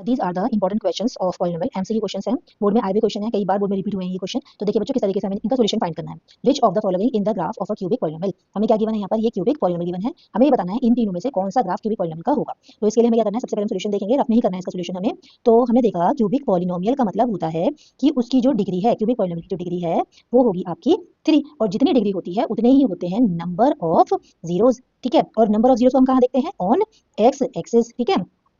These are the important questions of polynomial MCQ questions हैं, board में आए हुए क्वेश्चन है, कई बार बोर्ड में रिपीट हुए हैं ये क्वेश्चन। तो देखिए बच्चों किस तरीके से हमें इनका सॉल्यूशन फाइंड करना है। Which of the following in the graph of a cubic polynomial, हमें क्या गिवन है यहाँ पर, ये क्यूबिक पॉलिनोमियल गिवन है, हमें ये बताना है इन तीनों में से कौन सा ग्राफ क्यूबिक पॉलिनोमियल का होगा। तो इसके लिए हमें क्या करना है, सबसे पहले हम सॉल्यूशन देखेंगे, रफ नहीं करना है इसका सॉल्यूशन हमें। तो हमने देखा क्यूबिक पॉलिनोमियल का मतलब होता है कि उसकी जो डिग्री है, क्यूबिक पॉलिनोमियल की जो डिग्री है वो होगी आपकी 3, और जितनी डिग्री होती है उतने ही होते हैं नंबर ऑफ जीरोस, ठीक है। और नंबर ऑफ जीरोस को हम कहाँ देखते हैं, ऑन एक्स एक्सिस, ठीक है।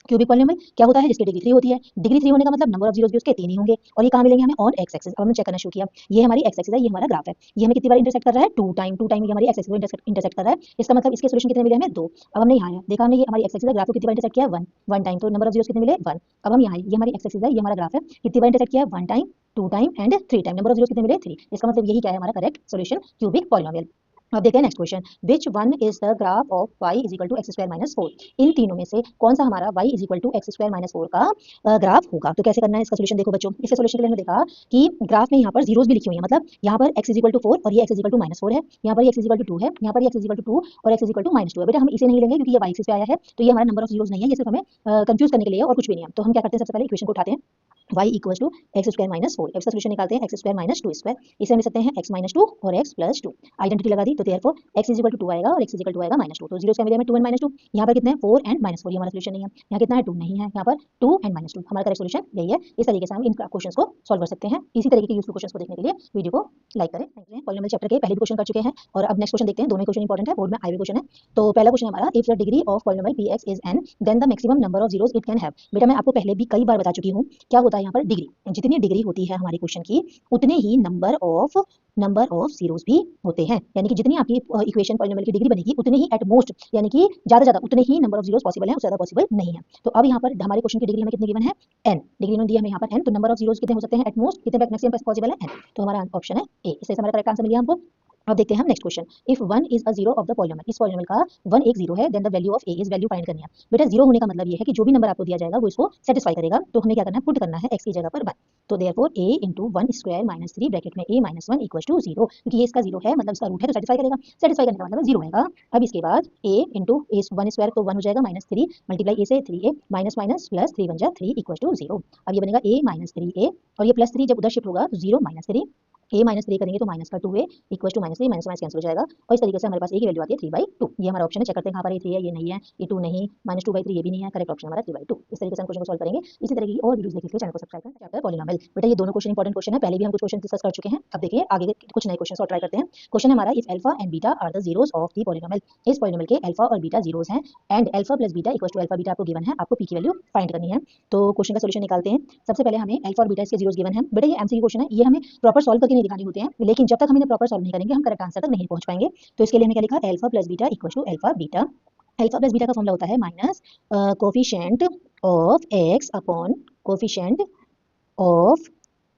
क्यूबिक पॉलिनोमियल क्या होता है, जिसकी डिग्री 3 होती है, डिग्री 3 होने का मतलब नंबर ऑफ जीरोस भी उसके 3 ही होंगे, और ये कहाँ मिलेंगे हमें, ऑन एक्स एक्सिस। अब हमने चेक करना शुरू किया, ये हमारी एक्स एक्सिस है, ये हमारा ग्राफ है, ये हमें कितनी बार इंटरसेक्ट कर रहा है, 2 टाइम ये हमारी एक्स एक्सिस को इंटरसेक्ट कर रहा है। इसका मतलब इसके सॉल्यूशन कितने मिले हमें, 2। अब हमने यहाँ आया, देखा हमने ये हमारी एक्स एक्सिस है, ग्राफ को कितनी बार इंटरसेक्ट किया, 1 टाइम, तो नंबर ऑफ जीरोस कितने मिले, 1। अब हम यहाँ आए, ये हमारी एक्स एक्सिस है, ये हमारा ग्राफ है, कितनी बार इंटरसेक्ट किया, 1 time, 2 time and 3 time, number of zeros कितने मिले, 3। इसका मतलब यही क्या है हमारा करेक्ट सॉल्यूशन क्यूबिक पॉलिनोमियल। अब देखते हैं next question, which one is the graph of y is equal to x square minus 4। इन तीनों में से कौन सा हमारा y is equal to x square minus 4 का ग्राफ होगा। तो कैसे करना है इसका सॉल्यूशन, देखो बच्चों, इसके सॉल्यूशन के लिए हमने देखा कि ग्राफ में यहाँ पर जीरोस भी लिखी हुई है, मतलब यहाँ पर x इज इक्वल टू 4 और ये x is equal to minus 4 है, यहाँ पर x इज इक्वल टू 2 है, यहाँ पर x इज इक्वल टू 2 और x is equal to minus 2 है। बेटा हम इसे नहीं लेंगे क्योंकि ये y एक्सिस पे आया है, तो ये हमारा नंबर ऑफ जीरोस नहीं है, ये सिर्फ हमें कंफ्यूज करने के लिए और कुछ भी नहीं है। तो हम क्या करते हैं, सबसे पहले इक्वेशन को उठाते हैं, y equals to x square minus 4, x का सॉल्यूशन निकालते हैं, एक्स स्क्वायर माइनस 2 स्क्वायर, इसे हम लिख सकते हैं x माइनस 2 और x प्लस 2, आइडेंटिटी लगा दी, तो therefore x is equal to 2 आएगा और x इज इक्वल टू आएगा माइनस 2, तो जीरो का मिलेगा 2 एंड माइनस 2। यहाँ पर कितने हैं, 4 एंड माइनस 4, ये हमारा सॉल्यूशन नहीं है, यहाँ कितना है, 2 नहीं है, यहाँ पर 2 एंड माइनस 2, हमारा करेक्ट सॉल्यूशन यही है। इस तरीके से हम इन क्वेश्चंस को सॉल्व कर सकते हैं। इसी तरीके के यूजफुल क्वेश्चंस को देखने के लिए वीडियो को लाइक करें। पॉलिनोमियल चैप्टर के पहले भी क्वेश्चन कर चुके हैं और अब नेक्स्ट क्वेश्चन देखते हैं, दोनों क्वेश्चन इंपॉर्टेंट है, बोर्ड में आए हुए क्वेश्चन है। तो पहला क्वेश्चन हमारा, if the degree of polynomial px is n then the maximum number of zeros it can have. बेटा मैं आपको पहले भी कई बार बता चुकी हूँ क्या होता है यहाँ पर, डिग्री, जितनी डिग्री होती है हमारे क्वेश्चन की उतने ही नंबर ऑफ जीरोस भी होते हैं, यानी कि जितनी आपकी इक्वेशन पॉलिनोमियल की डिग्री बनेगी उतने ही एट मोस्ट, यानी कि ज्यादा उतने ही नंबर ऑफ जीरोस पॉसिबल है, उससे ज्यादा पॉसिबल नहीं है। तो अब यहाँ पर हमारे क्वेश्चन की डिग्री हमें कितनी गिवन है, n, डिग्री में दिया हमें यहाँ पर n, तो नंबर ऑफ जीरोस कितने हो सकते हैं एट मोस्ट, कितने मैक्सिमम पॉसिबल है n, तो हमारा ऑप्शन है ए, इससे हमारा करेक्ट आंसर मिल गया हमको। अब देखते हैं हम next question, if 1 is a zero of the polynomial, इस पॉलिनोमियल का 1 एक जीरो है, then the value of a is, value find करनी है। बेटा जीरो होने का मतलब ये है कि जो भी नंबर आपको दिया जाएगा वो इसको सेटिस्फाई करेगा, तो हमें क्या करना है, पुट करना है x की जगह पर 1, तो therefore a into 1 square minus 3 bracket में a माइनस 1 इक्वल टू 0, क्योंकि ये इसका जीरो है, मतलब इसका रूट है तो सेटिस्फाई करेगा, सेटिस्फाई करने का मतलब जीरो आएगा। अब इसके बाद a into a 1 स्क्वायर तो 1 हो जाएगा, माइनस 3 मल्टीप्लाई a से 3a माइनस माइनस प्लस 3 बन जा 3 इक्वल टू 0। अब ये बनेगा a माइनस 3a और ये प्लस 3 जब उधर शिफ्ट होगा तो 0 माइनस 3, a माइनस 3 करेंगे तो माइनस का 2a equal to minus 3, minus minus cancel हो जाएगा, और इस तरीके से हमारे पास a की वैल्यू आती है 3/2। ये हमारा ऑप्शन है, चेक करते हैं कहाँ पर ये 3 है, ये नहीं है, ये 2 नहीं, माइनस 2/3 ये भी नहीं है, करेक्ट ऑप्शन हमारा 3/2। इस तरीके से हम क्वेश्चन को सॉल्व करेंगे। इसी तरह की और वीडियोस देखने के लिए चैनल को सब्सक्राइब करें। चैप्टर पॉलिनोमियल, बेटा ये दोनों क्वेश्चन इंपॉर्टेंट क्वेश्चन है, पहले भी हम कुछ क्वेश्चन डिस्कस कर चुके हैं। अब देखिए आगे के कुछ नए क्वेश्चन और ट्राई करते हैं। क्वेश्चन हमारा, if alpha and beta are the zeros of the polynomial, इस पॉलिनोमियल के अल्फा और बीटा जीरोस हैं and alpha plus beta equal to alpha beta आपको गिवन है, आपको p की वैल्यू फाइंड करनी है। तो क्वेश्चन का सॉल्यूशन निकालते हैं। सबसे पहले हमें अल्फा और बीटा इसके जीरोस गिवन है। बेटा ये एमसीक्यू क्वेश्चन है, ये हमें प्रॉपर सॉल्व करके नहीं दिखाने होते हैं, लेकिन जब तक हम इन्हें प्रॉपर सॉल्व नहीं करेंगे हम करेक्ट आंसर तक नहीं पहुंच पाएंगे। तो इसके लिए हमने क्या लिखा, alpha plus beta equal to alpha beta. Alpha plus beta का फॉर्मूला होता है minus coefficient of x upon coefficient of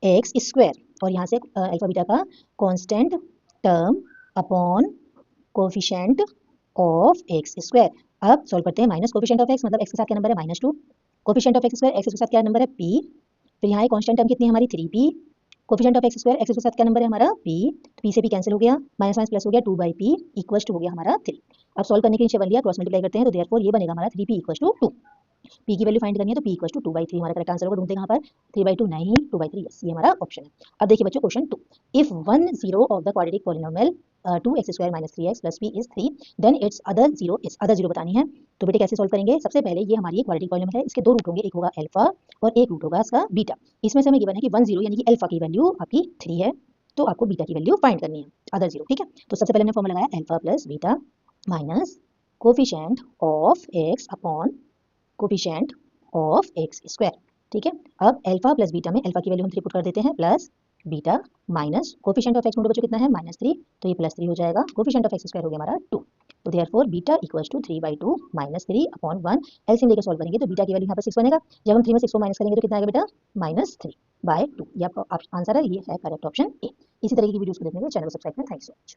x square, और यहाँ से अल्फा बीटा का constant term upon coefficient of x square. अब सॉल्व करते हैं, माइनस कोफिशिएंट ऑफ एक्स मतलब एक्स के साथ क्या नंबर है, -2, coefficient of x square, x के साथ क्या नंबर है, p, फिर यहाँ कांस्टेंट टर्म कितनी है हमारी 3p, coefficient of x square, x के साथ क्या नंबर है हमारा p, तो p से p कैंसिल हो गया, माइनस माइनस प्लस हो गया, 2/p इक्वल्स टू हो गया हमारा 3। अब सॉल्व करने के नीचे 1 लिया, क्रॉस मल्टीप्लाई करते हैं, तो देयरफॉर ये बनेगा हमारा 3p इक्वल्स टू 2। p की वैल्यू फाइंड करनी है तो p इक्वल्स टू 2/3 हमारा करेक्ट आंसर होगा। ढूंढते हैं कहाँ पर, 3/2 नहीं, 2/3, यस ये हमारा ऑप्शन है। अब देखिए बच्चों question 2, if 1 zero of the quadratic polynomial 2x square minus 3x plus p is 3 then it's other zero बतानी है। तो बेटे कैसे सॉल्व करेंगे, सबसे पहले ये हमारी क्वाड्रेटिक पॉलिनोमियल है, इसके दो रूट होंगे, एक होगा अल्फा और एक रूट होगा इसका बीटा। इसमें से हमें गिवन है कि 1 0 यानी कि अल्फा की वैल्यू आपकी 3 है, तो आपको बीटा की वैल्यू फाइंड करनी है, अदर जीरो, ठीक है। तो सबसे पहले हमने फॉर्मूला लगाया alpha plus beta minus coefficient of x upon coefficient of x square, ठीक है। अब अल्फा प्लस बीटा में अल्फा की वैल्यू हम 3 पुट कर देते हैं, plus beta minus coefficient of x में बच्चों कितना है, -3, तो ये +3 हो जाएगा, कोफिशिएंट ऑफ एक्स स्क्वायर हो गया हमारा 2, तो therefore beta equals to 3/2 -3 upon 1, LCM लेकर सॉल्व करेंगे तो बीटा की वैल्यू यहाँ पर 6 बनेगा, जब हम 3 में 6 को माइनस करेंगे तो कितना आएगा बेटा, -3/2, ये आपका आंसर है, ये है करेक्ट ऑप्शन ए। इसी तरीके की वीडियोस को देखने के लिए चैनल को सब्सक्राइब करें। Thank you so much.